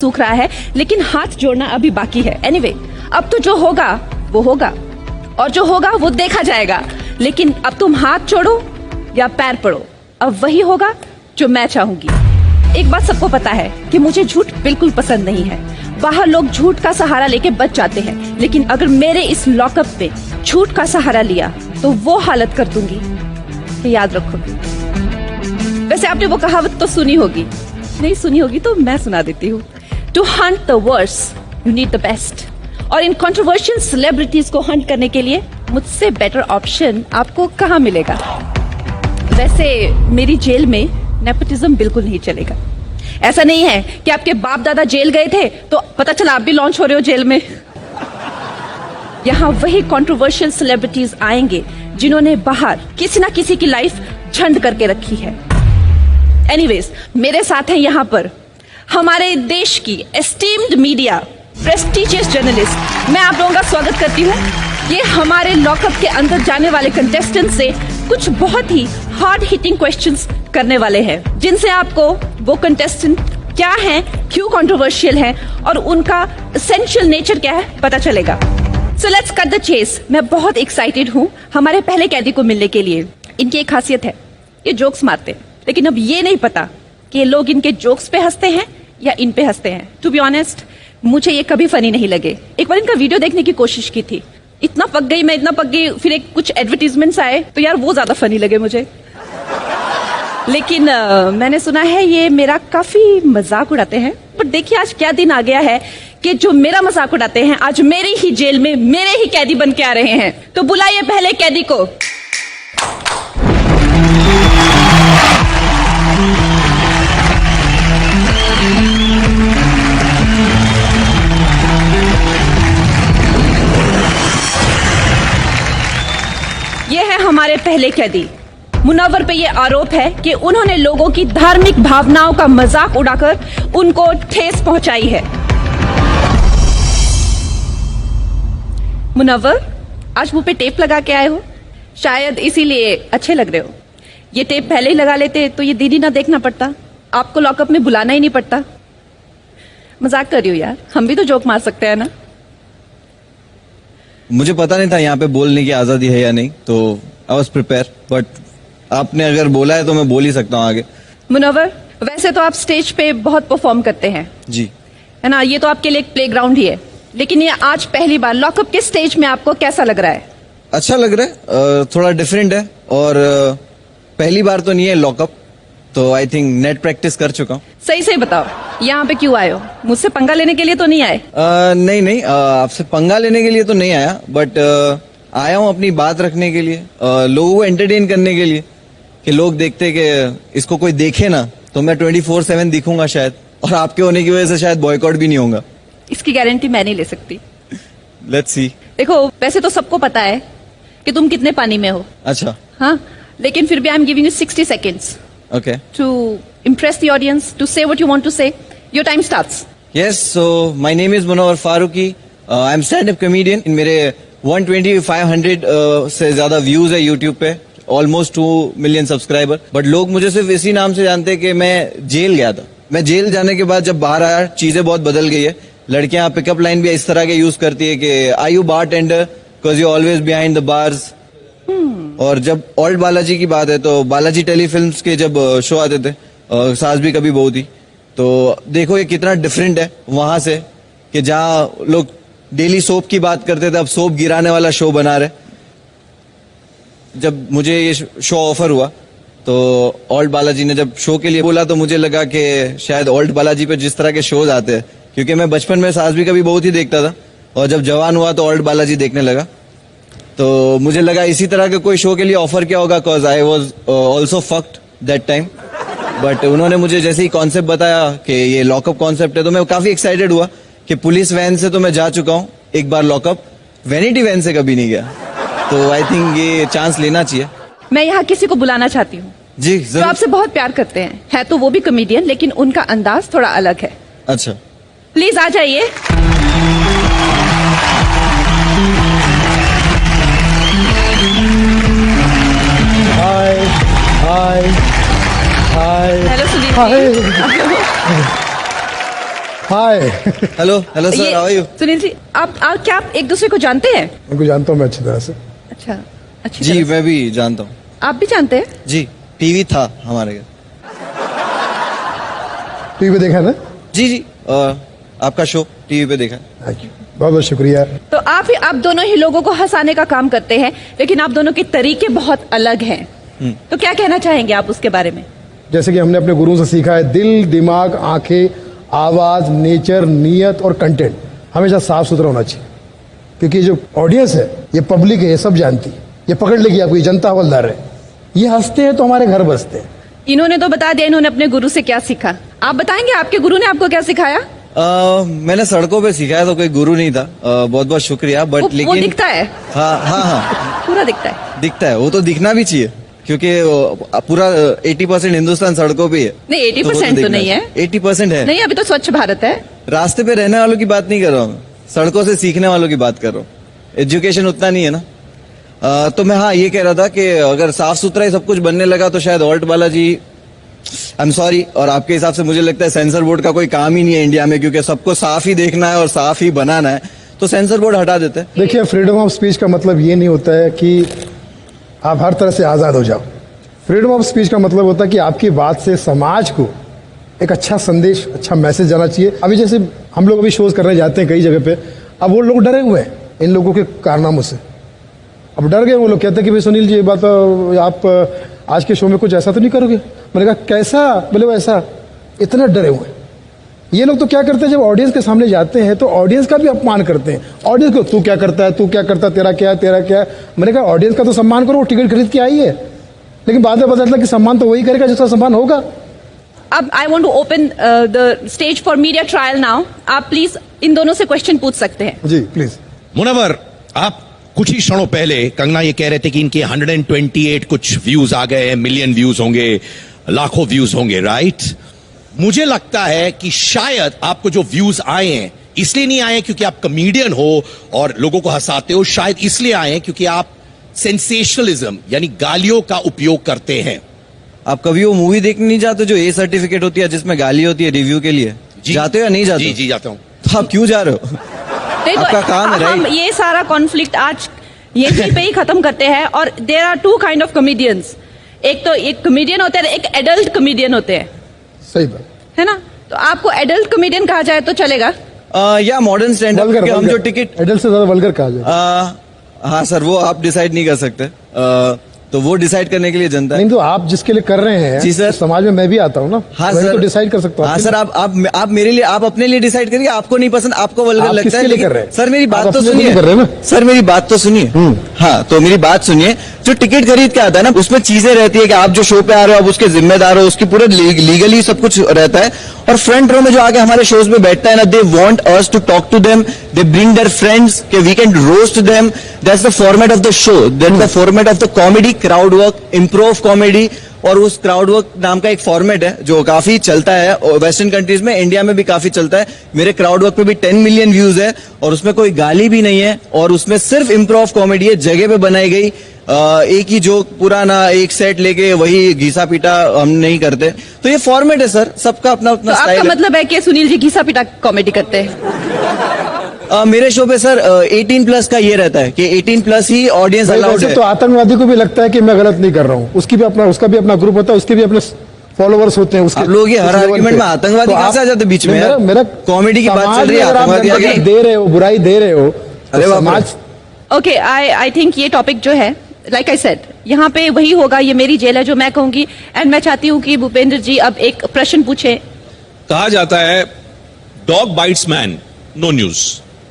सूख रहा है, लेकिन हाथ जोड़ना अभी बाकी है। एनीवे, अब तो जो होगा वो होगा, और जो होगा वो देखा जाएगा। लेकिन अब तुम हाथ जोड़ो या पैर पड़ो, अब वही होगा जो मैं चाहूंगी। एक बात सबको पता है कि मुझे झूठ बिल्कुल पसंद नहीं है। बाहर लोग झूठ का सहारा लेके बच जाते हैं, लेकिन अगर मेरे इस लॉकअप पे झूठ का सहारा लिया तो वो हालत कर दूंगी कि याद रखोगी। वैसे आपने वो कहावत तो सुनी होगी, नहीं सुनी होगी तो मैं सुना देती हूँ। To hunt the worst you need the best. और इन कंट्रोवर्शियल सेलिब्रिटीज को हंट करने के लिए मुझसे बेटर ऑप्शन आपको कहाँ मिलेगा। वैसे मेरी जेल में नेपोटिज्म बिल्कुल नहीं चलेगा। ऐसा नहीं है कि आपके बाप दादा जेल गए थे तो पता चला आप भी लॉन्च हो रहे हो जेल में। यहाँ वही कंट्रोवर्शियल सेलिब्रिटीज आएंगे जिन्होंने बाहर किसी ना किसी की लाइफ झंड करके रखी है। एनीवेज, मेरे साथ है यहाँ पर हमारे देश की एस्टीम्ड मीडिया प्रेस्टिजियस जर्नलिस्ट। मैं आप लोगों का स्वागत करती हूँ। ये हमारे लॉकअप के अंदर जाने वाले कंटेस्टेंट से कुछ बहुत ही हार्ड हिटिंग क्वेश्चंस करने वाले हैं, जिनसे आपको वो कंटेस्टेंट क्या हैं, क्यों कंट्रोवर्शियल हैं और उनका एसेंशियल नेचर क्या है पता चलेगा। So let's cut the chase. मैं बहुत एक्साइटेड हूँ हमारे पहले कैदी को मिलने के लिए। इनकी एक खासियत है, ये जोक्स मारते हैं, लेकिन अब ये नहीं पता कि ये लोग इनके जोक्स पे हंसते हैं या इन पे हंसते हैं। टू बी ऑनेस्ट, मुझे ये कभी फनी नहीं लगे। एक बार इनका वीडियो देखने की कोशिश की थी, इतना पक गई मैं, इतना पक गई, फिर एक कुछ एडवर्टीजमेंट्स आए तो यार वो ज्यादा फनी लगे मुझे। लेकिन मैंने सुना है ये मेरा काफी मजाक उड़ाते हैं। पर देखिए आज क्या दिन आ गया है कि जो मेरा मजाक उड़ाते हैं आज मेरी ही जेल में मेरे ही कैदी बन के आ रहे हैं। तो बुलाइए पहले कैदी को। ये है हमारे पहले कैदी। मुनव्वर पे ये आरोप है कि उन्होंने लोगों की धार्मिक भावनाओं का मजाक उड़ाकर उनको ठेस पहुंचाई है। मुनव्वर, आज मुंह पे टेप लगा के आए हो, शायद इसीलिए अच्छे लग रहे हो। ये टेप पहले ही लगा लेते तो ये दीदी ना देखना पड़ता, आपको लॉकअप में बुलाना ही नहीं पड़ता। मजाक कर रही हो यार, हम भी तो जोक मार सकते हैं ना। मुझे पता नहीं था यहाँ पे बोलने की आजादी है या नहीं, तो आई वॉज प्रिपेयर, बट आपने अगर बोला है तो मैं बोल ही सकता हूँ आगे। मुनव्वर, वैसे तो आप स्टेज पे बहुत परफॉर्म करते हैं जी, है ना, ये तो आपके लिए एक प्लेग्राउंड ही है, लेकिन ये आज पहली बार लॉकअप के स्टेज में आपको कैसा लग रहा है? अच्छा लग रहा है, थोड़ा डिफरेंट है और पहली बार तो नहीं है लॉकअप, तो आई थिंक नेट प्रैक्टिस कर चुका हूँ। सही सही बताओ, यहाँ पे क्यों आए हो? मुझसे पंगा लेने के लिए तो नहीं आए? नहीं, आपसे पंगा लेने के लिए तो नहीं आया, बट आया हूँ अपनी बात रखने के लिए, लोगों को एंटरटेन करने के लिए, कि लोग देखते कि इसको कोई देखे ना तो मैं 24/7 दिखूंगा शायद, और आपके होने की वजह से शायद बॉयकॉट भी नहीं होगा। इसकी गारंटी मैं नहीं ले सकती। Let's see. देखो, वैसे तो सबको पता है कि तुम कितने पानी में हो। अच्छा। हाँ, लेकिन फिर भी I am giving you 60 seconds Okay. to impress the audience, to say what you want to say. Your time starts. Yes, so my name is Munawwar Faruqi. I'm stand-up comedian. In मेरे 12500 से ज्यादा views है YouTube पे, almost 2 million subscriber. But लोग मुझे सिर्फ इसी नाम से जानते हैं कि मैं जेल गया था। मैं जेल जाने के बाद जब बाहर आया, चीजें बहुत बदल गई है। लड़कियां पिकअप लाइन भी इस तरह के यूज करती है कि I you bartender because you always behind the bars. और जब ओल्ड बालाजी की बात है तो बालाजी टेलीफिल्म्स के जब शो आते थे, सास भी कभी बहू थी, तो देखो ये कितना डिफरेंट है वहां से, कि जहाँ लोग डेली सोप की बात करते थे अब सोप गिराने वाला शो बना रहे। जब मुझे ये शो ऑफर हुआ तो ओल्ड बालाजी ने जब शो के लिए बोला तो मुझे लगा कि शायद ओल्ड बालाजी पे जिस तरह के शोज आते हैं, क्योंकि मैं बचपन में सास भी कभी बहुत ही देखता था, और जब जवान हुआ तो ओल्ड बालाजी देखने लगा, तो मुझे लगा इसी तरह के कोई शो के लिए ऑफर क्या होगा, cause I was also fucked that time. But उन्होंने मुझे जैसे ही कॉन्सेप्ट बताया कि ये लॉकअप कॉन्सेप्ट है, तो मैं काफी एक्साइटेड हुआ कि पुलिस वैन से तो मैं जा चुका हूँ एक बार लॉकअप, वैनिटी वैन से कभी नहीं गया, तो आई थिंक ये चांस लेना चाहिए। मैं यहाँ किसी को बुलाना चाहती हूँ जी जो आपसे बहुत प्यार करते हैं, है तो वो भी कॉमेडियन, लेकिन उनका अंदाज थोड़ा अलग है। अच्छा, प्लीज आ जाइए। Hi hello Sudeep ji. Hi. Hello hello sir, how are you? Sunil ji, आप क्या आप एक दूसरे को जानते हैं? उनको जानता हूँ मैं अच्छी तरह से। अच्छा, अच्छी जी तरह से। मैं भी जानता हूँ। आप भी जानते हैं? जी टीवी था हमारे घर। टीवी पे देखा है ना? जी जी आपका शो टीवी पे देखा है। थैंक यू, बहुत बहुत शुक्रिया। तो आप दोनों ही लोगों को हंसाने का काम करते हैं, लेकिन आप दोनों के तरीके बहुत अलग हैं। तो क्या कहना चाहेंगे आप उसके बारे में? जैसे कि हमने अपने गुरुओं से सीखा है, दिल, दिमाग, आंखें, आवाज, नेचर, नियत और कंटेंट हमेशा साफ सुथरा होना चाहिए। क्योंकि ये जो ऑडियंस है, ये पब्लिक है, ये सब जानती है, ये पकड़ लेगी आपको, ये जनता हवलदार है। ये हंसते हैं तो हमारे घर बसते हैं। इन्होंने तो बता दिया इन्होंने अपने गुरु से क्या सीखा। आप बताएंगे आपके गुरु ने आपको क्या सिखाया? मैंने सड़कों पे सीखा है, तो कोई गुरु नहीं था। बहुत बहुत शुक्रिया। बट वो लेकिन दिखता है, हाँ हाँ हाँ पूरा दिखता है। दिखता है, वो तो दिखना भी चाहिए, क्योंकि पूरा 80% हिंदुस्तान सड़कों पे ही है। नहीं, 80% वो तो दिखना नहीं है। 80% है। नहीं, अभी तो स्वच्छ भारत है। रास्ते पे रहने वालों की बात नहीं कर रहा हूँ, सड़कों से सीखने वालों की बात कर रहा हूँ। एजुकेशन उतना नहीं है ना। तो मैं हाँ ये कह रहा था कि अगर साफ सुथरा ही सब कुछ बनने लगा तो शायद alt Balaji, I am sorry, और आपके हिसाब से मुझे लगता है सेंसर बोर्ड का कोई काम ही नहीं है इंडिया में, क्योंकि सबको साफ ही देखना है और साफ ही बनाना है, तो सेंसर बोर्ड हटा देते हैं। देखिए, फ्रीडम ऑफ स्पीच का मतलब ये नहीं होता है कि आप हर तरह से आज़ाद हो जाओ। फ्रीडम ऑफ स्पीच का मतलब होता है कि आपकी बात से समाज को एक अच्छा संदेश, अच्छा मैसेज जाना चाहिए। अभी जैसे हम लोग अभी शोज करने जाते हैं कई जगह पे, अब वो लोग डरे हुए हैं इन लोगों के कारनामों से। अब डर गए, वो लोग कहते हैं कि भाई सुनील जी, ये बात आप आज के शो में कुछ ऐसा तो नहीं करोगे? मैंने कहा कैसा? बोले वो ऐसा। इतना डरे हुए हैं ये लोग। तो क्या करते हैं, जब ऑडियंस के सामने जाते हैं तो ऑडियंस का भी अपमान करते हैं। ऑडियंस को तू क्या करता है, तू क्या करता है, तेरा क्या है, तेरा क्या है। मैंने कहा ऑडियंस का तो सम्मान करो, वो टिकट खरीद के आई है। लेकिन बाद में पता चला कि सम्मान तो वही करेगा जिसका सम्मान होगा। अब I want to open the stage for media trial now. आप प्लीज इन दोनों से क्वेश्चन पूछ सकते हैं। जी प्लीज। मुनव्वर, आप कुछ ही क्षणों पहले कंगना ये कह रहे थे कि इनके 128 कुछ व्यूज आ गए, मिलियन व्यूज होंगे, लाखों व्यूज होंगे, राइट? मुझे लगता है कि शायद आपको जो व्यूज आए हैं इसलिए नहीं आए क्योंकि आप कॉमेडियन हो और लोगों को हंसाते हो, शायद इसलिए आए हैं क्योंकि आप सेंसेशनलिज्म यानी गालियों का उपयोग करते हैं। आप कभी वो मूवी देखने नहीं जाते जो ए सर्टिफिकेट होती है, जिसमें गाली होती है रिव्यू के लिए? जाते हो या नहीं जाते? जी जी जाता हूं। तो आप क्यों जा रहे हो? नहीं, तो आपका काम है, हम right? ये सारा कॉन्फ्लिक्ट आज यहीं पे ही खत्म करते हैं। और there are two kind of comedians. एक तो एक कॉमेडियन होते हैं, एक एडल्ट कॉमेडियन होते हैं, सही बात है ना? तो आपको एडल्ट कॉमेडियन कहा जाए तो चलेगा? या मॉडर्न स्टैंड अप, हम जो टिकट एडल्ट से ज्यादा वल्गर कहा जाए। हाँ सर, वो आप डिसाइड नहीं कर सकते। तो वो डिसाइड करने के लिए जनता है। नहीं तो आप जिसके लिए कर रहे हैं जी सर, समाज में मैं भी आता हूँ ना। हाँ मैं सर, तो डिसाइड कर सकता हूँ। हाँ सर, आप मेरे लिए, आप अपने लिए डिसाइड करिए। आपको नहीं पसंद, आपको वल्गर आप लगता किसके है, लिए लेकिन कर रहे हैं? सर मेरी आप बात तो अपने लिए सुनिए। कर रहे हैं ना? सर मेरी बात तो सुनिए। हाँ तो मेरी बात सुनिए। जो टिकट खरीद के आता है ना, उसमें चीजें रहती है कि आप जो शो पे आ रहे हो आप उसके जिम्मेदार हो, उसकी पूरे लीगली सब कुछ रहता है। और फ्रंट रो में जो आके हमारे शोज में बैठता है ना, they want us to talk to them, they bring their friends के we can roast them. That's the format of the show, that's the format of the comedy, crowd work, improv comedy. और उस crowd work नाम का एक format है जो काफी चलता है वेस्टर्न कंट्रीज में, इंडिया में भी काफी चलता है। मेरे क्राउड वर्क पे भी 10 मिलियन व्यूज है और उसमें कोई गाली भी नहीं है और उसमें सिर्फ इम्प्रोव कॉमेडी है, जगह पे बनाई गई। एक ही जोक पुराना एक सेट लेके वही घिसा पीटा हम नहीं करते। तो ये फॉर्मेट है सर, सबका अपना अपना तो आपका स्टाइल है। मतलब है कि सुनील जी घिसा पिटा कॉमेडी करते हैं? मेरे शो पे सर 18 प्लस का ये रहता है कि 18 प्लस ही ऑडियंस अलाउड है। तो आतंकवादी को भी लगता है कि मैं गलत नहीं कर रहा हूँ, उसका भी अपना ग्रुप होता है, उसके भी अपने फॉलोवर्स होते हैं। उसके आप लोग ये हर उस लेवल आर्गुमेंट पे। में आतंकवादी तो कहाँ से आ जाते बीच में यार? मेरा कॉमेडी की बात समाज चल रही है, में अगर आप आतंकवादी आ गंदगी गया। दे रहे हो, बुराई दे रहे हो, अरे तो बाप रे। समाज। ओके, आई थिंक ये टॉपिक जो है, लाइक आई सेड, यहाँ पे वही होगा, ये मेरी जेल है जो मैं कहूंगी। एंड मैं चाहती हूँ कि भूपेंद्र जी अब एक प्रश्न पूछे। कहा जाता है dog bites man, no news,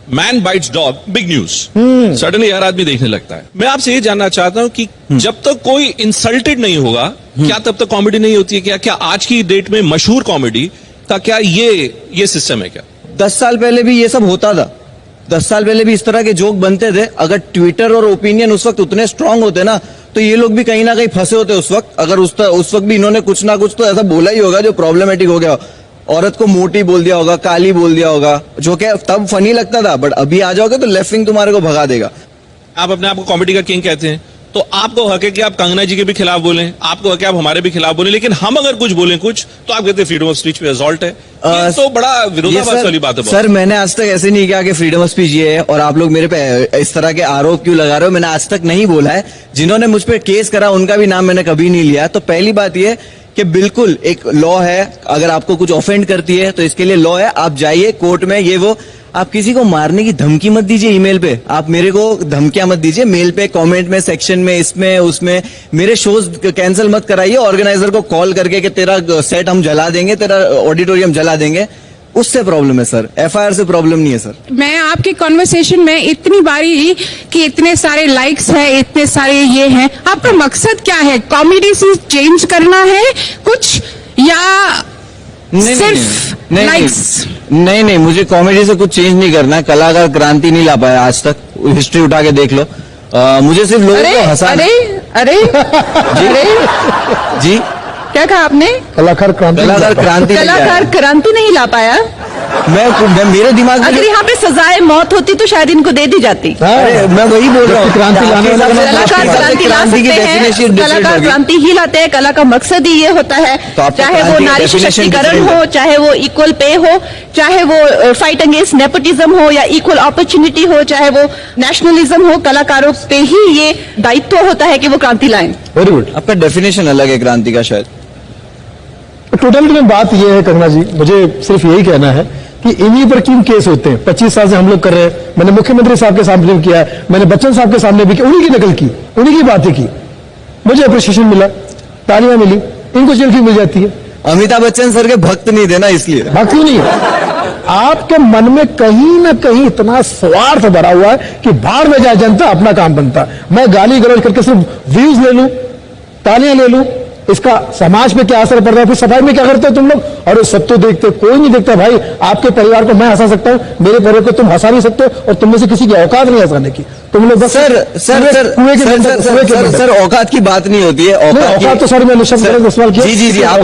man bites dog, big news. Suddenly हर आदमी देखने लगता है। मैं आपसे ये जानना चाहता हूं कि जब तक कोई इंसल्टेड नहीं होगा क्या तब तक कॉमेडी नहीं होती है क्या? क्या आज की डेट में मशहूर कॉमेडी का क्या ये सिस्टम है क्या? 10 साल पहले भी ये सब होता था। 10 साल पहले भी इस तरह के जोक बनते थे। अगर ट्विटर और ओपिनियन उस वक्त उतने स्ट्रांग होते ना, तो ये लोग भी कहीं ना कहीं फंसे होते उस वक्त। अगर उस वक्त भी इन्होंने कुछ ना कुछ तो ऐसा बोला ही होगा जो प्रॉब्लमेटिक हो गया। औरत को मोटी बोल दिया होगा, काली बोल दिया होगा, जो कि तब फनी लगता था, बट अभी आ जाओगे तो लेफ्ट विंग तुम्हारे को भगा देगा। आप अपने आप को कॉमेडी का किंग कहते हैं, तो आपको हक है कि आप कंगना जी के भी खिलाफ बोलें, आपको हक है आप हमारे भी खिलाफ बोलें, लेकिन हम अगर कुछ बोलें कुछ तो आप कहते हैं फ्रीडम ऑफ स्पीच पे असॉल्ट है। ये तो बड़ा विरोधाभास वाली बात है। सर मैंने आज तक ऐसे नहीं कहा कि फ्रीडम ऑफ स्पीच ये है और आप लोग मेरे पे इस तरह के आरोप क्यों लगा रहे हो। मैंने आज तक नहीं बोला है। जिन्होंने मुझ पे केस करा उनका भी नाम मैंने कभी नहीं लिया। तो पहली बात ये कि बिल्कुल एक लॉ है, अगर आपको कुछ ऑफेंड करती है तो इसके लिए लॉ है, आप जाइए कोर्ट में। ये वो आप किसी को मारने की धमकी मत दीजिए ईमेल पे, आप मेरे को धमकियां मत दीजिए मेल पे, कमेंट में, सेक्शन में, इसमें उसमें। मेरे शोज कैंसिल मत कराइए ऑर्गेनाइजर को कॉल करके कि तेरा सेट हम जला देंगे, तेरा ऑडिटोरियम जला देंगे। उससे प्रॉब्लम है सर, एफआईआर से प्रॉब्लम नहीं है सर। मैं आपके कॉन्वर्सेशन में इतनी बारी कि इतने सारे लाइक्स है, इतने सारे ये हैं, आपका मकसद क्या है? कॉमेडी से चेंज करना है कुछ या सिर्फ लाइक्स? नहीं, मुझे कॉमेडी से कुछ चेंज नहीं करना है। कलाकार क्रांति नहीं ला पाया आज तक, हिस्ट्री उठा के देख लो। मुझे सिर्फ लोगों को हंसाना। अरे जी क्या कहा आपने? कलाकार क्रांति कलाकार क्रांति नहीं ला पाया। मैं मेरे दिमाग में अगर यहाँ पे सजाए मौत होती तो शायद इनको दे दी जाती। अरे मैं वही बोल रहा हूँ, क्रांति लाने वाला कलाकार क्रांति ला सकते हैं, कलाकार क्रांति ही लाते हैं। कला का मकसद ही ये होता है, तो आपका चाहे वो क्रांति नारी definition सशक्तिकरण different हो, है। चाहे वो इक्वल पे हो, चाहे वो फाइट अगेंस्ट नेपोटिज्म हो या इक्वल अपॉर्चुनिटी हो, चाहे वो नेशनलिज्म हो, कलाकारों पे ही ये दायित्व होता है कि वो क्रांति लाएं। Very good. आपका डेफिनेशन अलग है क्रांति का शायद। टोटलिटी में बात यह है कंगना जी, मुझे सिर्फ यही कहना है कि इन्हीं पर क्यों केस होते हैं। 25 साल से हम लोग कर रहे हैं। मैंने मुख्यमंत्री साहब के सामने भी किया, मैंने बच्चन साहब के सामने भी किया, उन्हीं की नकल की, उन्हीं की बातें की, मुझे अप्रिशिएशन मिला, तालियां मिली, इनको जेल की मिल जाती है। अमिताभ बच्चन सर के भक्त नहीं थे ना, इसलिए। भक्त क्यों नहीं? आपके मन में कहीं ना कहीं इतना स्वार्थ भरा हुआ है कि बाहर में जाए जनता, अपना काम बनता है। मैं गाली गलौज करके सिर्फ व्यूज ले लूं, तालियां ले लूं, इसका समाज पे क्या असर पड़ रहा है, फिर सफाई में क्या करते हो तुम लोग? और सब तो देखते, कोई नहीं देखता भाई। आपके परिवार को मैं हंसा सकता हूं, मेरे परिवार को तुम हंसा नहीं सकते, और तुम में से किसी की औकात नहीं हंसाने की। तुम लोग बस सर औकात की बात नहीं होती है। औकात तो सर मैं निशब्द इस्तेमाल किया। जी आप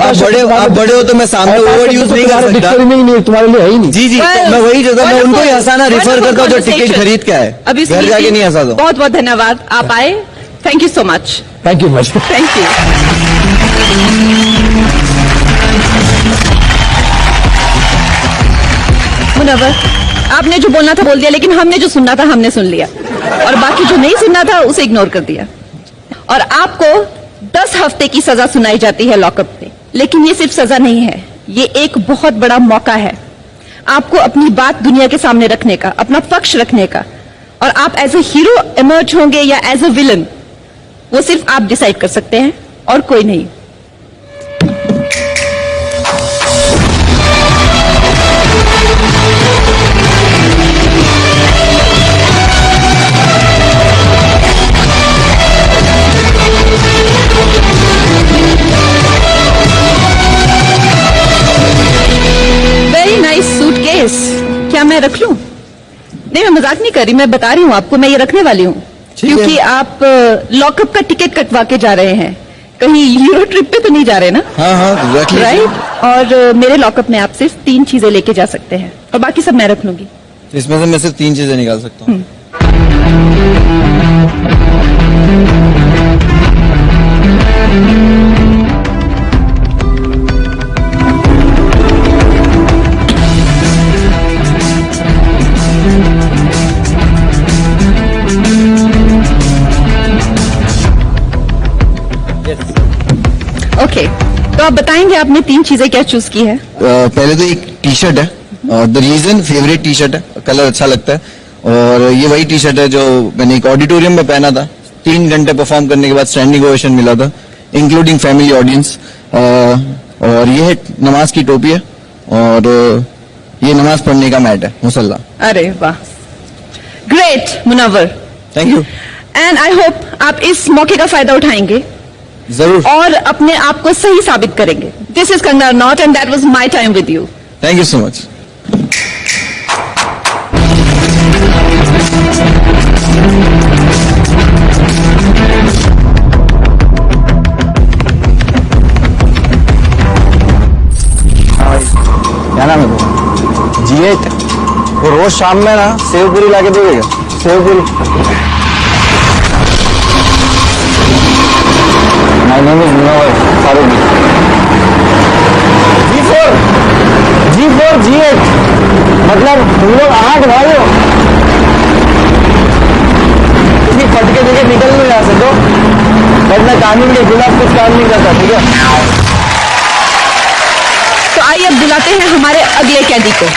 बड़े हो तो मैं सामने ओवर यूज नहीं कर सकता। डिक्शनरी में ही नहीं, तुम्हारे लिए है ही नहीं। जी तो मैं वही जगह मैं उनको ही हंसाना रिफर करता हूँ जो टिकट खरीद के आए, अब इस घर जाके नहीं हंसा दो। बहुत बहुत धन्यवाद, आप आए। Thank you so much. Thank you much. Thank you. Munawar, आपने जो बोलना था बोल दिया, लेकिन हमने जो सुनना था हमने सुन लिया, और बाकी जो नहीं सुनना था उसे इग्नोर कर दिया। और आपको 10 हफ्ते की सजा सुनाई जाती है लॉकअप में, लेकिन ये सिर्फ सजा नहीं है, ये एक बहुत बड़ा मौका है आपको अपनी बात दुनिया के सामने रखने का, अपना पक्ष रखने का। और आप एज ए हीरो इमर्ज होंगे या एज ए विलन, वो सिर्फ आप डिसाइड कर सकते हैं और कोई नहीं। वेरी नाइस सूटकेस, क्या मैं रख लूं? नहीं, मैं मजाक नहीं कर रही, मैं बता रही हूं आपको, मैं ये रखने वाली हूं क्योंकि आप लॉकअप का टिकट कटवा के जा रहे हैं, कहीं यूरो ट्रिप पे तो नहीं जा रहे ना? हाँ राइट। और मेरे लॉकअप में आप सिर्फ 3 चीजें लेके जा सकते हैं और बाकी सब मैं रख लूंगी। इसमें से मैं सिर्फ 3 चीजें निकाल सकता हूँ। ओके, तो आप बताएंगे आपने 3 चीजें क्या चूज की है? पहले तो एक टी शर्ट है, the reason favourite T-shirt है, कलर अच्छा लगता है, और ये वही टी शर्ट है जो मैंने एक ऑडिटोरियम में पहना था। 3 घंटे परफॉर्म करने के बाद स्टैंडिंग ओवेशन मिला था, इंक्लूडिंग फैमिली ऑडियंस। और ये है नमाज की टोपी है, और ये नमाज पढ़ने का मैट है, मुसल्ला। अरे वाह, great Munawar, thank you. And I hope आप इस मौके का फायदा उठाएंगे जरूर, और अपने आप को सही साबित करेंगे। This is Kangana Ranaut and that was my time with you. Thank you so much. क्या नाम है वो? G8। वो रोज शाम में ना सेव पूरी लाके देगा, sev puri. My name is Munawar Faruqui. G4 G8 मतलब हम लोग 8 भाई हो। किसी फटके देके निकल नहीं जा सकते, बट मैं कानून के खिलाफ कुछ काम नहीं करता, ठीक है। तो आइए अब बुलाते हैं हमारे अगले कैदी को।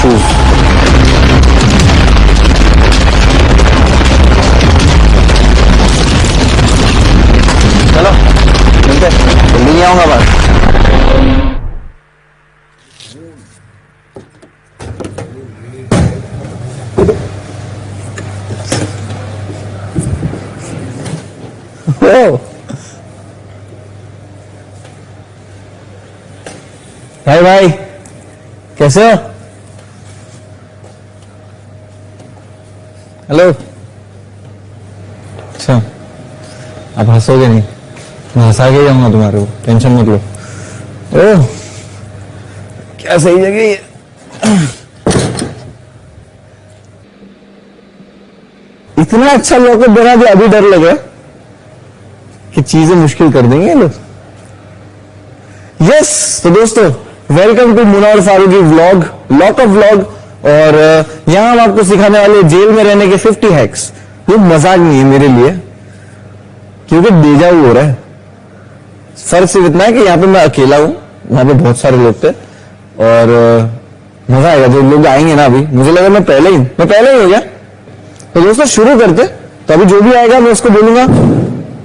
शूज चलो मिलते हैं, जल्दी नहीं आऊंगा बस। हाय भाई, कैसे हो? हेलो। अच्छा, आप हंसोगे नहीं, मैं हंसा के जाऊंगा तुम्हारे को, टेंशन मत लो। ओह, क्या सही जगह ये। इतना अच्छा लॉकअप बना दिया, अभी डर लगा कि चीजें मुश्किल कर देंगे ये लोग। यस, तो दोस्तों welcome to Munawar Faruqui vlog, lockup vlog. और यहां हम आपको सिखाने वाले जेल में रहने के 50 हैक्स। ये मजाक नहीं है मेरे लिए, क्योंकि डेजा हो रहा है। फर्क सिर्फ इतना है कि यहाँ पे मैं अकेला हूं, वहां पे बहुत सारे लोग थे, और मजा आएगा। जो लोग आएंगे ना, अभी मुझे लगा मैं पहले ही हो गया। तो दोस्तों शुरू करते। तो अभी जो भी आएगा मैं उसको बोलूंगा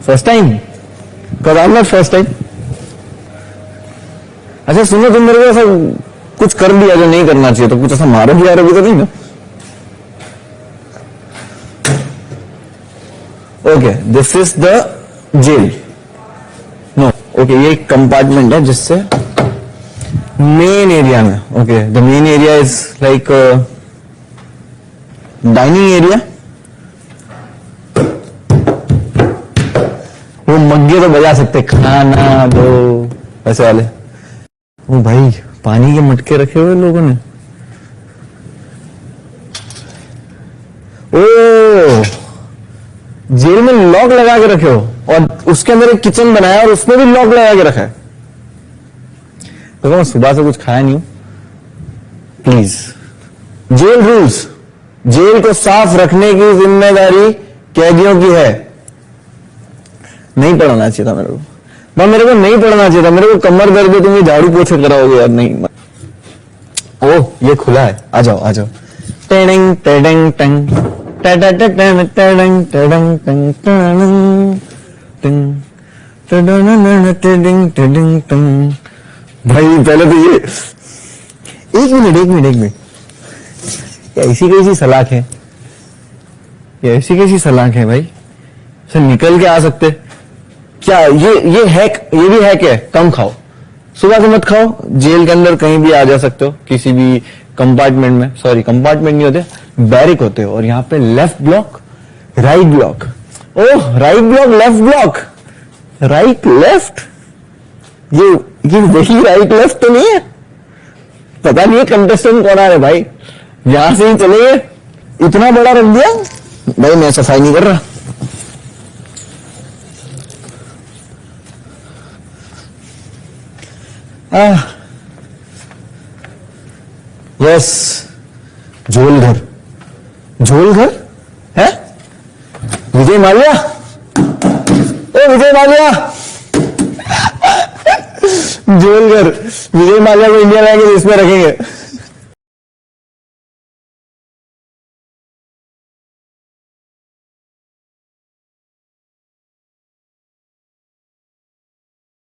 first time, because I am not first time. अच्छा सुनो, तुम मेरे को ऐसा कुछ कर दिया जो नहीं करना चाहिए, तो कुछ ऐसा मारो भी तो नहीं ना। Okay, this is the jail. No, okay, ये एक कंपार्टमेंट है जिससे मेन एरिया में, okay, the main area is like dining area. वो मग्गे तो बजा सकते, खाना दो ऐसे वाले। ओ भाई, पानी के मटके रखे हुए लोगों ने। ओ, जेल में लॉक लगा के रखे हो, और उसके अंदर एक किचन बनाया और उसमें भी लॉक लगा के रखा है। देखो मैं सुबह से कुछ खाया नहीं हूं। प्लीज, जेल रूल्स, जेल को साफ रखने की जिम्मेदारी कैदियों की है। नहीं पढ़ना चाहिए था मेरे को, मेरे को नहीं पढ़ना चाहिए था। मेरे को कमर दर्द है, तुम ये झाड़ू पोछे कराओगे यार। नहीं, ओह ये खुला है, आ जाओ आ जाओ। टेडिंग टेडिंग टंग टेडिंग टेडिंग टेडिंग टेडिंग टेडिंग टेडिंग टंग। भाई पहले तो ये एक मिनट, ऐसी कैसी सलाख है, ये ऐसी कैसी सलाख है भाई? सर निकल के आ सकते क्या? ये हैक, ये भी हैक है। कम खाओ, सुबह से मत खाओ। जेल के अंदर कहीं भी आ जा सकते हो, किसी भी कंपार्टमेंट में। सॉरी, कंपार्टमेंट नहीं होते, बैरिक होते हो। और यहाँ पे left block, right block. Oh, right block, left block, right left. ये वही राइट लेफ्ट तो नहीं है? पता नहीं है कंटेस्टेंट कौन आ रहे भाई। यहां से ही चलेंगे, इतना बड़ा रख दिया भाई। मैं सफाई नहीं कर रहा। यस, झोल घर है। विजय माल्या, ओ विजय माल्या। झोल घर, विजय माल्या को इंडिया लाएंगे, इसमें रखेंगे।